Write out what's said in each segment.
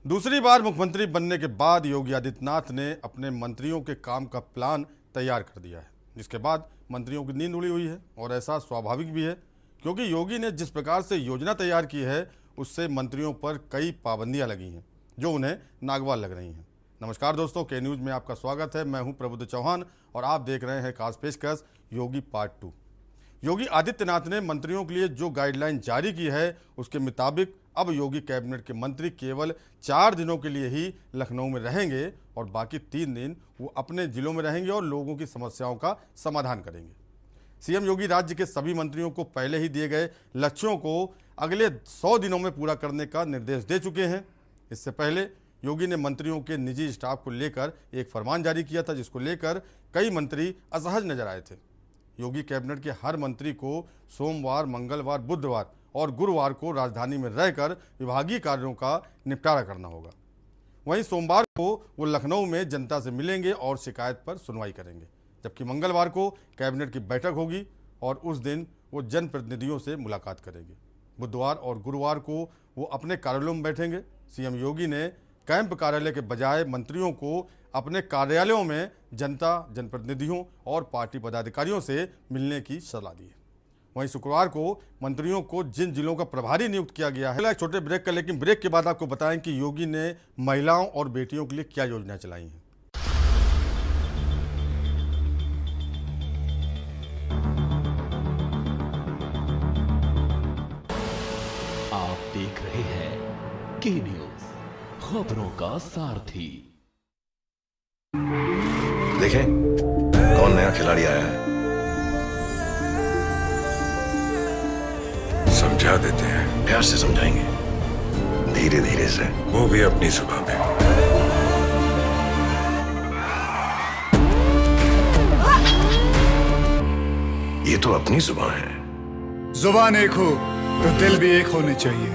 दूसरी बार मुख्यमंत्री बनने के बाद योगी आदित्यनाथ ने अपने मंत्रियों के काम का प्लान तैयार कर दिया है, जिसके बाद मंत्रियों की नींद उड़ी हुई है। और ऐसा स्वाभाविक भी है, क्योंकि योगी ने जिस प्रकार से योजना तैयार की है उससे मंत्रियों पर कई पाबंदियां लगी हैं जो उन्हें नागवार लग रही हैं। नमस्कार दोस्तों, के न्यूज़ में आपका स्वागत है। मैं हूं प्रबुद्ध चौहान और आप देख रहे हैं खास पेशकश योगी पार्ट 2। योगी आदित्यनाथ ने मंत्रियों के लिए जो गाइडलाइन जारी की है उसके मुताबिक अब योगी कैबिनेट के मंत्री केवल 4 दिनों के लिए ही लखनऊ में रहेंगे और बाकी 3 दिन वो अपने जिलों में रहेंगे और लोगों की समस्याओं का समाधान करेंगे। सीएम योगी राज्य के सभी मंत्रियों को पहले ही दिए गए लक्ष्यों को अगले 100 दिनों में पूरा करने का निर्देश दे चुके हैं। इससे पहले योगी ने मंत्रियों के निजी स्टाफ को लेकर एक फरमान जारी किया था, जिसको लेकर कई मंत्री असहज नजर आए थे। योगी कैबिनेट के हर मंत्री को सोमवार, मंगलवार, बुधवार और गुरुवार को राजधानी में रहकर विभागीय कार्यों का निपटारा करना होगा। वहीं सोमवार को वो लखनऊ में जनता से मिलेंगे और शिकायत पर सुनवाई करेंगे, जबकि मंगलवार को कैबिनेट की बैठक होगी और उस दिन वो जनप्रतिनिधियों से मुलाकात करेंगे। बुधवार और गुरुवार को वो अपने कार्यालयों में बैठेंगे। सीएम योगी ने कैंप कार्यालय के बजाय मंत्रियों को अपने कार्यालयों में जनता, जनप्रतिनिधियों और पार्टी पदाधिकारियों से मिलने की सलाह दी है। वहीं शुक्रवार को मंत्रियों को जिन जिलों का प्रभारी नियुक्त किया गया है, एक छोटे ब्रेक का, लेकिन ब्रेक के बाद आपको बताएं कि योगी ने महिलाओं और बेटियों के लिए क्या योजनाएं चलाई हैं। आप देख रहे हैं के न्यूज़, खबरों का सारथी। देखें कौन नया खिलाड़ी आया है। समझा देते हैं। प्यार से समझाएंगे, धीरे धीरे से। वो भी अपनी जुबान में। ये तो अपनी जुबान है। जुबान एक हो तो दिल भी एक होने चाहिए।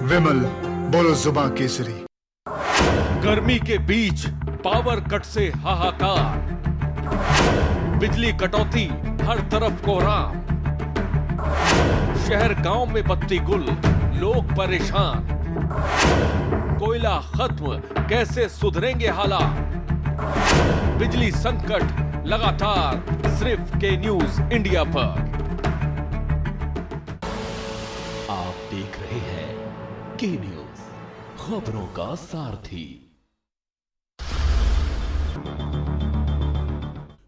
विमल बोलो जुबान केसरी। गर्मी के बीच पावर कट से हाहाकार, बिजली कटौती, हर तरफ कोहराम, शहर गांव में बत्ती गुल, लोग परेशान, कोयला खत्म, कैसे सुधरेंगे हालात, बिजली संकट लगातार, सिर्फ के न्यूज इंडिया पर। आप देख रहे हैं के न्यूज, खबरों का सारथी।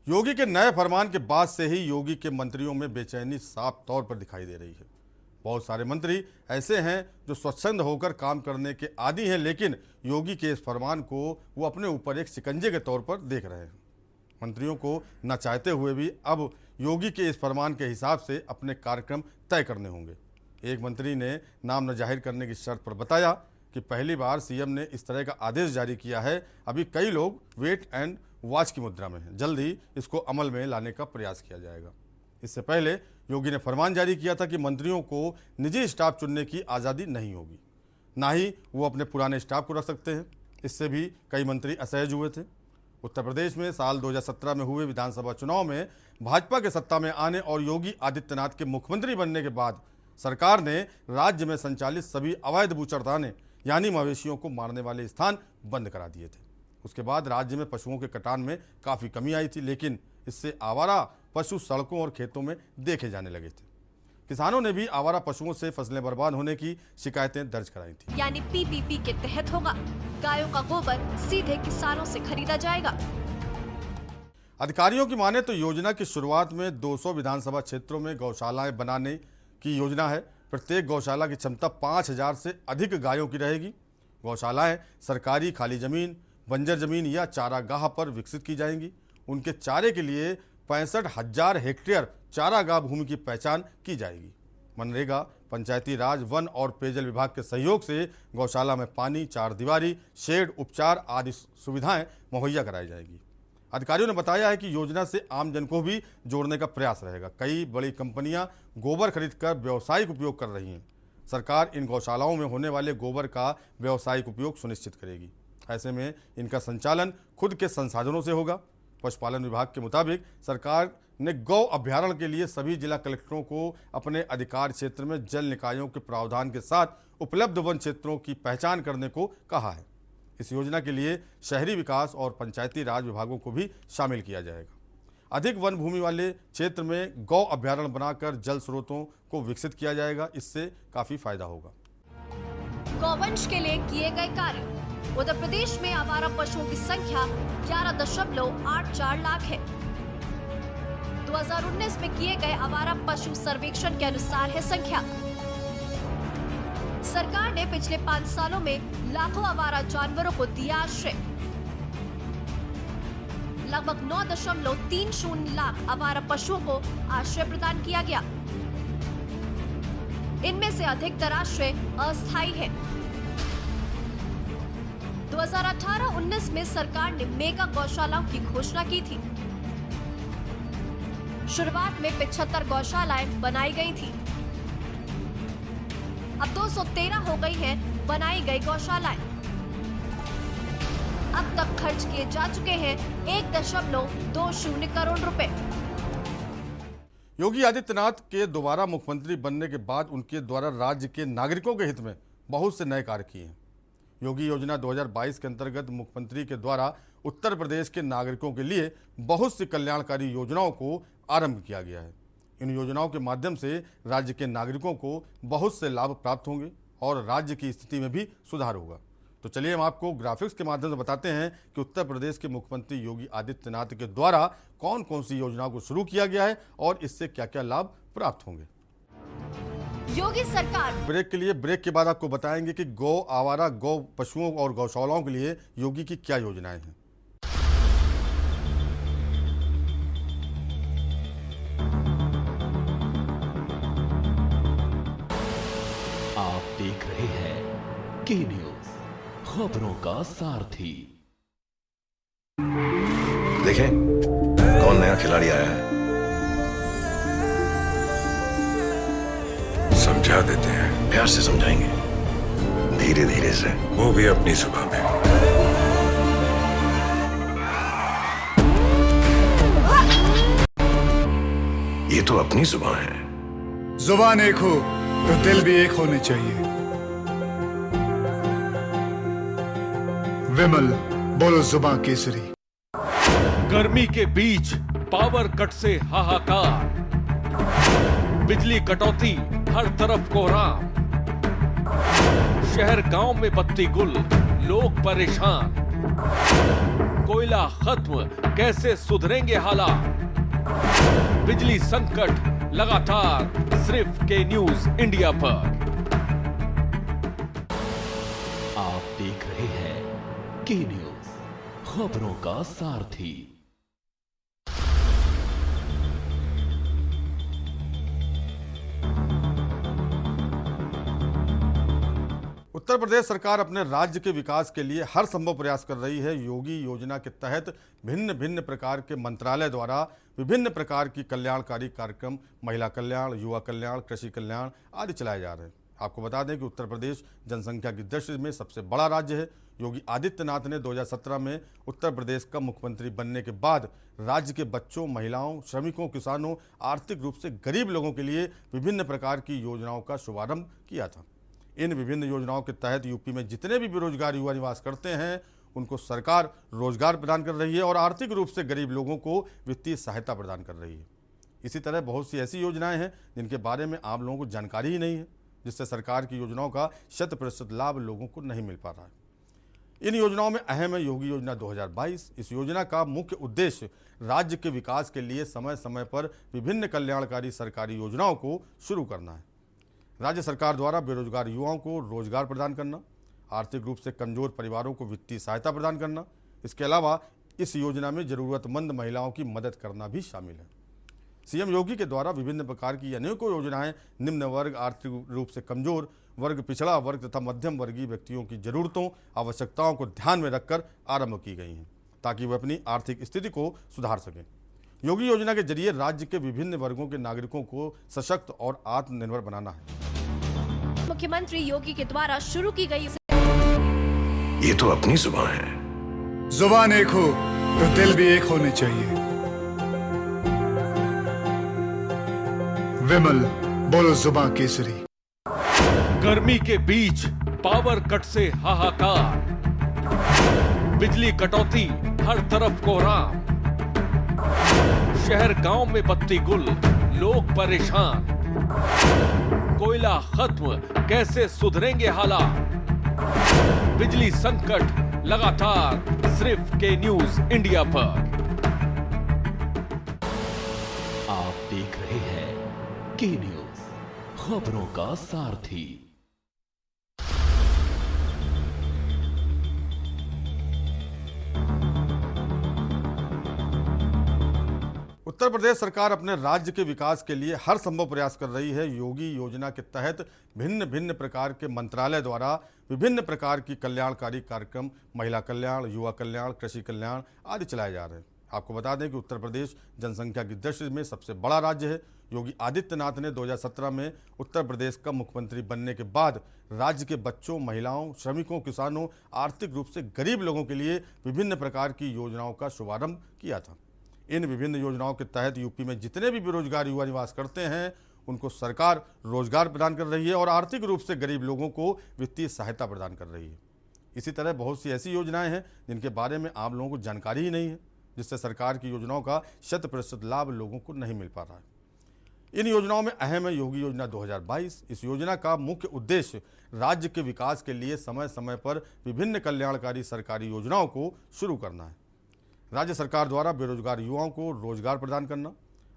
योगी के नए फरमान के बाद से ही योगी के मंत्रियों में बेचैनी साफ तौर पर दिखाई दे रही है। बहुत सारे मंत्री ऐसे हैं जो स्वच्छंद होकर काम करने के आदी हैं, लेकिन योगी के इस फरमान को वो अपने ऊपर एक शिकंजे के तौर पर देख रहे हैं। मंत्रियों को न चाहते हुए भी अब योगी के इस फरमान के हिसाब से अपने कार्यक्रम तय करने होंगे। एक मंत्री ने नाम न जाहिर करने की शर्त पर बताया कि पहली बार सीएम ने इस तरह का आदेश जारी किया है। अभी कई लोग वेट एंड वॉच की मुद्रा में है, जल्द ही इसको अमल में लाने का प्रयास किया जाएगा। इससे पहले योगी ने फरमान जारी किया था कि मंत्रियों को निजी स्टाफ चुनने की आज़ादी नहीं होगी, ना ही वो अपने पुराने स्टाफ को रख सकते हैं। इससे भी कई मंत्री असहज हुए थे। उत्तर प्रदेश में साल 2017 में हुए विधानसभा चुनाव में भाजपा के सत्ता में आने और योगी आदित्यनाथ के मुख्यमंत्री बनने के बाद सरकार ने राज्य में संचालित सभी अवैध बूचड़खाने यानी मवेशियों को मारने वाले स्थान बंद करा दिए थे। उसके बाद राज्य में पशुओं के कटान में काफ़ी कमी आई थी, लेकिन इससे आवारा पशु सड़कों और खेतों में देखे जाने लगे थे। किसानों ने भी आवारा पशुओं से फसलें बर्बाद होने की शिकायतें दर्ज कराई थी। यानी पीपीपी के तहत होगा, गायों का गोबर सीधे किसानों से खरीदा जाएगा। अधिकारियों की माने तो योजना की शुरुआत में 200 विधानसभा क्षेत्रों में गौशालाएं बनाने की योजना है। प्रत्येक गौशाला की क्षमता 5000 से अधिक गायों की रहेगी। गौशालाएं सरकारी खाली जमीन, बंजर जमीन या चारागाह पर विकसित की जाएंगी। उनके चारे के लिए 65,000 हेक्टेयर चारागाह भूमि की पहचान की जाएगी। मनरेगा, पंचायती राज, वन और पेयजल विभाग के सहयोग से गौशाला में पानी, चारदीवारी, शेड, उपचार आदि सुविधाएं मुहैया कराई जाएगी। अधिकारियों ने बताया है कि योजना से आम जन को भी जोड़ने का प्रयास रहेगा। कई बड़ी कंपनियां गोबर खरीदकर व्यावसायिक उपयोग कर रही हैं। सरकार इन गौशालाओं में होने वाले गोबर का व्यावसायिक उपयोग सुनिश्चित करेगी। ऐसे में इनका संचालन खुद के संसाधनों से होगा। पशुपालन विभाग के मुताबिक सरकार ने गौ अभ्यारण्य के लिए सभी जिला कलेक्टरों को अपने अधिकार क्षेत्र में जल निकायों के प्रावधान के साथ उपलब्ध वन क्षेत्रों की पहचान करने को कहा है। इस योजना के लिए शहरी विकास और पंचायती राज विभागों को भी शामिल किया जाएगा। अधिक वन भूमि वाले क्षेत्र में गौ अभ्यारण्य बनाकर जल स्रोतों को विकसित किया जाएगा। इससे काफी फायदा होगा। गौवंश के लिए किए गए कार्य। उत्तर प्रदेश में आवारा पशुओं की संख्या 11.84 लाख है। 2019 में किए गए आवारा पशु सर्वेक्षण के अनुसार है संख्या। सरकार ने पिछले 5 सालों में लाखों आवारा जानवरों को दिया आश्रय। लगभग 9.30 लाख आवारा पशुओं को आश्रय प्रदान किया गया। इनमें से अधिकतर आश्रय अस्थायी है। 2018-19 में सरकार ने मेगा गौशालाओं की घोषणा की थी। शुरुआत में 75 गौशालाएं बनाई गई थी। अब 213 हो गई हैं बनाई गई गौशालाएं। अब तक खर्च किए जा चुके हैं 1.20 करोड़ रुपए। योगी आदित्यनाथ के दोबारा मुख्यमंत्री बनने के बाद उनके द्वारा राज्य के नागरिकों के हित में बहुत से नए कार्य किए हैं। योगी योजना 2022 के अंतर्गत मुख्यमंत्री के द्वारा उत्तर प्रदेश के नागरिकों के लिए बहुत सी कल्याणकारी योजनाओं को आरंभ किया गया है। इन योजनाओं के माध्यम से राज्य के नागरिकों को बहुत से लाभ प्राप्त होंगे और राज्य की स्थिति में भी सुधार होगा। तो चलिए हम आपको ग्राफिक्स के माध्यम से बताते हैं कि उत्तर प्रदेश के मुख्यमंत्री योगी आदित्यनाथ के द्वारा कौन कौन सी योजनाओं को शुरू किया गया है और इससे क्या क्या लाभ प्राप्त होंगे। योगी सरकार। ब्रेक के बाद आपको बताएंगे कि गौ आवारा गौ पशुओं और गौशालाओं के लिए योगी की क्या योजनाएं हैं। आप देख रहे हैं के न्यूज, खबरों का सारथी। देखें कौन नया खिलाड़ी आया है। समझा देते हैं। प्यार से समझाएंगे, धीरे धीरे से। वो भी अपनी जुबान में। ये तो अपनी जुबान है। जुबान एक हो तो दिल भी एक होने चाहिए। विमल बोलो जुबान केसरी। गर्मी के बीच पावर कट से हाहाकार, बिजली कटौती, हर तरफ कोहराम, शहर गांव में बत्ती गुल, लोग परेशान, कोयला खत्म, कैसे सुधरेंगे हालात, बिजली संकट लगातार, सिर्फ के न्यूज इंडिया पर। आप देख रहे हैं के न्यूज, खबरों का सारथी। उत्तर प्रदेश सरकार अपने राज्य के विकास के लिए हर संभव प्रयास कर रही है। योगी योजना के तहत भिन्न भिन्न प्रकार के मंत्रालय द्वारा विभिन्न प्रकार की कल्याणकारी कार्यक्रम, महिला कल्याण, युवा कल्याण, कृषि कल्याण आदि चलाए जा रहे हैं। आपको बता दें कि उत्तर प्रदेश जनसंख्या की दृष्टि में सबसे बड़ा राज्य है। योगी आदित्यनाथ ने 2017 में उत्तर प्रदेश का मुख्यमंत्री बनने के बाद राज्य के बच्चों, महिलाओं, श्रमिकों, किसानों, आर्थिक रूप से गरीब लोगों के लिए विभिन्न प्रकार की योजनाओं का शुभारंभ किया था। इन विभिन्न योजनाओं के तहत यूपी में जितने भी बेरोजगार युवा निवास करते हैं उनको सरकार रोजगार प्रदान कर रही है और आर्थिक रूप से गरीब लोगों को वित्तीय सहायता प्रदान कर रही है। इसी तरह बहुत सी ऐसी योजनाएं हैं जिनके बारे में आम लोगों को जानकारी ही नहीं है, जिससे सरकार की योजनाओं का 100% लाभ लोगों को नहीं मिल पा रहा है। इन योजनाओं में अहम है योगी योजना 2022। इस योजना का मुख्य उद्देश्य राज्य के विकास के लिए समय समय पर विभिन्न कल्याणकारी सरकारी योजनाओं को शुरू करना है। राज्य सरकार द्वारा बेरोजगार युवाओं को रोजगार प्रदान करना, आर्थिक रूप से कमजोर परिवारों को वित्तीय सहायता प्रदान करना, इसके अलावा इस योजना में जरूरतमंद महिलाओं की मदद करना भी शामिल है। सीएम योगी के द्वारा विभिन्न प्रकार की अनेकों योजनाएं निम्न वर्ग, आर्थिक रूप से कमजोर वर्ग, पिछड़ा वर्ग तथा मध्यम वर्गीय व्यक्तियों की जरूरतों, आवश्यकताओं को ध्यान में रखकर आरंभ की गई हैं ताकि वे अपनी आर्थिक स्थिति को सुधार सकें। योगी योजना के जरिए राज्य के विभिन्न वर्गों के नागरिकों को सशक्त और आत्मनिर्भर बनाना है। मुख्यमंत्री योगी के द्वारा शुरू की गई ये तो अपनी जुबान है। जुबान एक हो तो दिल भी एक होने चाहिए। विमल बोलो जुबां केसरी। गर्मी के बीच पावर कट से हाहाकार, बिजली कटौती, हर तरफ कोहराम, शहर गांव में बत्ती गुल, लोग परेशान, कोयला खत्म, कैसे सुधरेंगे हालात, बिजली संकट लगातार, सिर्फ के न्यूज इंडिया पर। आप देख रहे हैं के न्यूज, खबरों का सारथी। उत्तर प्रदेश सरकार अपने राज्य के विकास के लिए हर संभव प्रयास कर रही है। योगी योजना के तहत भिन्न भिन्न प्रकार के मंत्रालय द्वारा विभिन्न प्रकार की कल्याणकारी कार्यक्रम, महिला कल्याण, युवा कल्याण, कृषि कल्याण आदि चलाए जा रहे हैं। आपको बता दें कि उत्तर प्रदेश जनसंख्या की दृष्टि में सबसे बड़ा राज्य है। योगी आदित्यनाथ ने 2017 में उत्तर प्रदेश का मुख्यमंत्री बनने के बाद राज्य के बच्चों, महिलाओं, श्रमिकों, किसानों, आर्थिक रूप से गरीब लोगों के लिए विभिन्न प्रकार की योजनाओं का शुभारंभ किया था। इन विभिन्न योजनाओं के तहत यूपी में जितने भी बेरोजगार युवा निवास करते हैं उनको सरकार रोजगार प्रदान कर रही है और आर्थिक रूप से गरीब लोगों को वित्तीय सहायता प्रदान कर रही है। इसी तरह बहुत सी ऐसी योजनाएं हैं जिनके बारे में आम लोगों को जानकारी ही नहीं है, जिससे सरकार की योजनाओं का 100% लाभ लोगों को नहीं मिल पा रहा है। इन योजनाओं में अहम है योगी योजना 2022। इस योजना का मुख्य उद्देश्य राज्य के विकास के लिए समय समय पर विभिन्न कल्याणकारी सरकारी योजनाओं को शुरू करना है। राज्य सरकार द्वारा बेरोजगार युवाओं को रोजगार प्रदान करना,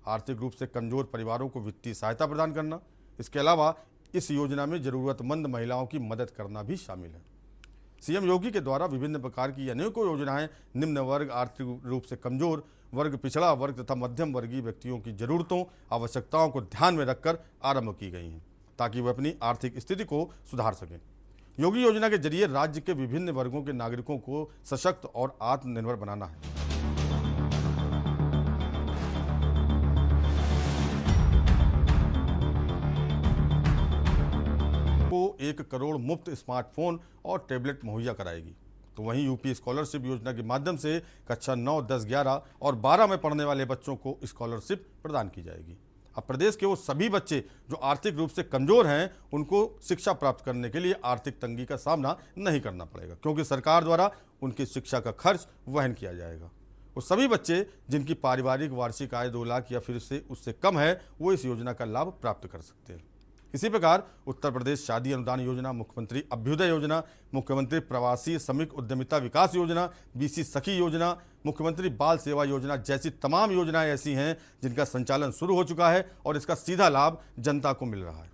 आर्थिक रूप से कमजोर परिवारों को वित्तीय सहायता प्रदान करना, इसके अलावा इस योजना में जरूरतमंद महिलाओं की मदद करना भी शामिल है। सीएम योगी के द्वारा विभिन्न प्रकार की अनेकों योजनाएं निम्न वर्ग, आर्थिक रूप से कमजोर वर्ग, पिछड़ा वर्ग तथा मध्यम वर्गीय व्यक्तियों की जरूरतों, आवश्यकताओं को ध्यान में रखकर आरंभ की गई हैं ताकि वे अपनी आर्थिक स्थिति को सुधार सकें। योगी योजना के जरिए राज्य के विभिन्न वर्गों के नागरिकों को सशक्त और आत्मनिर्भर बनाना है। को 1 करोड़ मुफ्त स्मार्टफोन और टैबलेट मुहैया कराएगी। तो वहीं यूपी स्कॉलरशिप योजना के माध्यम से कक्षा 9, 10, 11 और 12 में पढ़ने वाले बच्चों को स्कॉलरशिप प्रदान की जाएगी। अब प्रदेश के वो सभी बच्चे जो आर्थिक रूप से कमजोर हैं उनको शिक्षा प्राप्त करने के लिए आर्थिक तंगी का सामना नहीं करना पड़ेगा, क्योंकि सरकार द्वारा उनकी शिक्षा का खर्च वहन किया जाएगा। वो सभी बच्चे जिनकी पारिवारिक वार्षिक आय 2 लाख या फिर से उससे कम है वो इस योजना का लाभ प्राप्त कर सकते हैं। इसी प्रकार उत्तर प्रदेश शादी अनुदान योजना, मुख्यमंत्री अभ्युदय योजना, मुख्यमंत्री प्रवासी श्रमिक उद्यमिता विकास योजना, बीसी सखी योजना, मुख्यमंत्री बाल सेवा योजना जैसी तमाम योजनाएं ऐसी हैं जिनका संचालन शुरू हो चुका है और इसका सीधा लाभ जनता को मिल रहा है।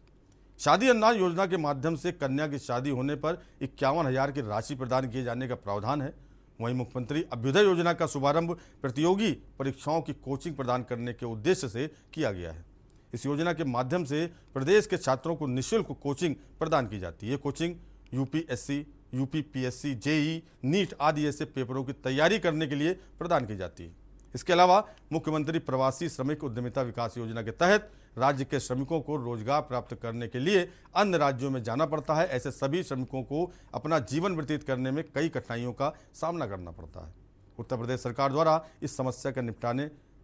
शादी अनुदान योजना के माध्यम से कन्या की शादी होने पर 51,000 की राशि प्रदान किए जाने का प्रावधान है। वहीं मुख्यमंत्री अभ्युदय योजना का शुभारंभ प्रतियोगी परीक्षाओं की कोचिंग प्रदान करने के उद्देश्य से किया गया है। इस योजना के माध्यम से प्रदेश के छात्रों को निःशुल्क कोचिंग प्रदान की जाती है। Coaching UPSC, UPPSC, JEE, NEET आदि ऐसे पेपरों की तैयारी करने के लिए प्रदान की जाती है। इसके अलावा मुख्यमंत्री प्रवासी श्रमिक उद्यमिता विकास योजना के तहत राज्य के श्रमिकों को रोजगार प्राप्त करने के लिए अन्य राज्यों में जाना पड़ता है। ऐसे सभी श्रमिकों को अपना जीवन व्यतीत करने में कई कठिनाइयों का सामना करना पड़ता है। उत्तर प्रदेश सरकार द्वारा इस समस्या का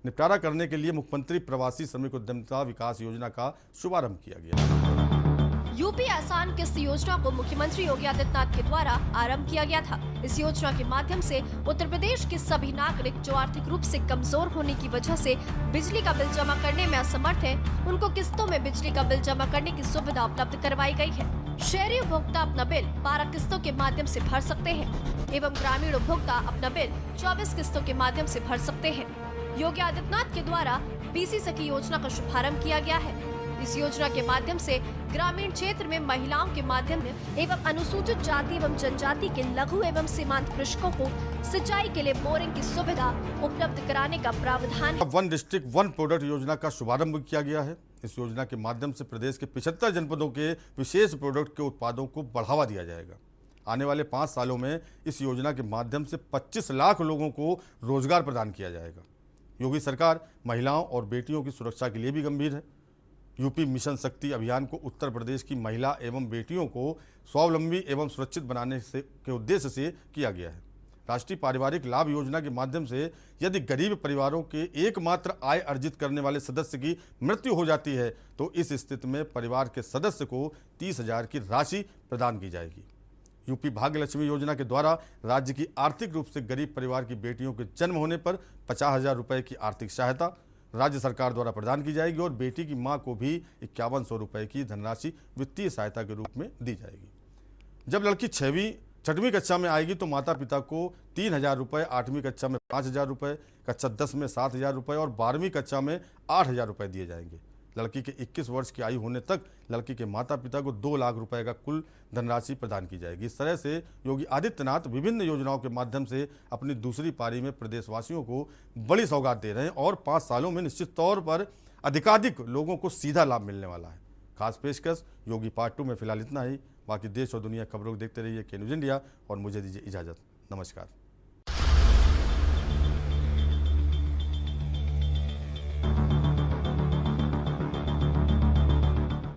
निपटारा करने के लिए मुख्यमंत्री प्रवासी श्रमिक उद्यमिता विकास योजना का शुभारंभ किया गया। यूपी आसान किस्त योजना को मुख्यमंत्री योगी आदित्यनाथ के द्वारा आरंभ किया गया था। इस योजना के माध्यम से उत्तर प्रदेश के सभी नागरिक जो आर्थिक रूप से कमजोर होने की वजह से बिजली का बिल जमा करने में असमर्थ हैं, उनको किस्तों में बिजली का बिल जमा करने की सुविधा उपलब्ध करवाई गई है। शहरी उपभोक्ता अपना बिल 12 किस्तों के माध्यम से भर सकते हैं एवं ग्रामीण उपभोक्ता अपना बिल 24 किस्तों के माध्यम से भर सकते हैं। योगी आदित्यनाथ के द्वारा बीसी सखी योजना का शुभारंभ किया गया है। इस योजना के माध्यम से ग्रामीण क्षेत्र में महिलाओं के माध्यम एवं अनुसूचित जाति एवं जनजाति के लघु एवं सीमांत कृषकों को सिंचाई के लिए बोरिंग की सुविधा उपलब्ध कराने का प्रावधान है। 1 डिस्ट्रिक्ट 1 प्रोडक्ट योजना का शुभारंभ किया गया है। इस योजना के माध्यम से प्रदेश के 75 जनपदों के विशेष प्रोडक्ट के उत्पादों को बढ़ावा दिया जाएगा। आने वाले 5 सालों में इस योजना के माध्यम से 25 लाख लोगों को रोजगार प्रदान किया जाएगा। योगी सरकार महिलाओं और बेटियों की सुरक्षा के लिए भी गंभीर है। यूपी मिशन शक्ति अभियान को उत्तर प्रदेश की महिला एवं बेटियों को स्वावलंबी एवं सुरक्षित बनाने के उद्देश्य से किया गया है। राष्ट्रीय पारिवारिक लाभ योजना के माध्यम से यदि गरीब परिवारों के एकमात्र आय अर्जित करने वाले सदस्य की मृत्यु हो जाती है तो इस स्थिति में परिवार के सदस्य को 30,000 की राशि प्रदान की जाएगी। यूपी भाग्य लक्ष्मी योजना के द्वारा राज्य की आर्थिक रूप से गरीब परिवार की बेटियों के जन्म होने पर 50,000 रुपये की आर्थिक सहायता राज्य सरकार द्वारा प्रदान की जाएगी और बेटी की मां को भी 5100 रुपये की धनराशि वित्तीय सहायता के रूप में दी जाएगी। जब लड़की 6वीं कक्षा में आएगी तो माता पिता को 3,000 रुपये, 8वीं कक्षा में 5,000 रुपये, कक्षा 10 में 7,000 रुपये और 12वीं कक्षा में 8,000 रुपये दिए जाएंगे। लड़की के 21 वर्ष की आयु होने तक लड़की के माता पिता को 2 लाख रुपए का कुल धनराशि प्रदान की जाएगी। इस तरह से योगी आदित्यनाथ विभिन्न योजनाओं के माध्यम से अपनी दूसरी पारी में प्रदेशवासियों को बड़ी सौगात दे रहे हैं और 5 सालों में निश्चित तौर पर अधिकाधिक लोगों को सीधा लाभ मिलने वाला है। खास पेशकश योगी पार्ट 2 में फिलहाल इतना ही। बाकी देश और दुनिया खबरों को देखते रहिए के न्यूज़ इंडिया और मुझे दीजिए इजाज़त। नमस्कार।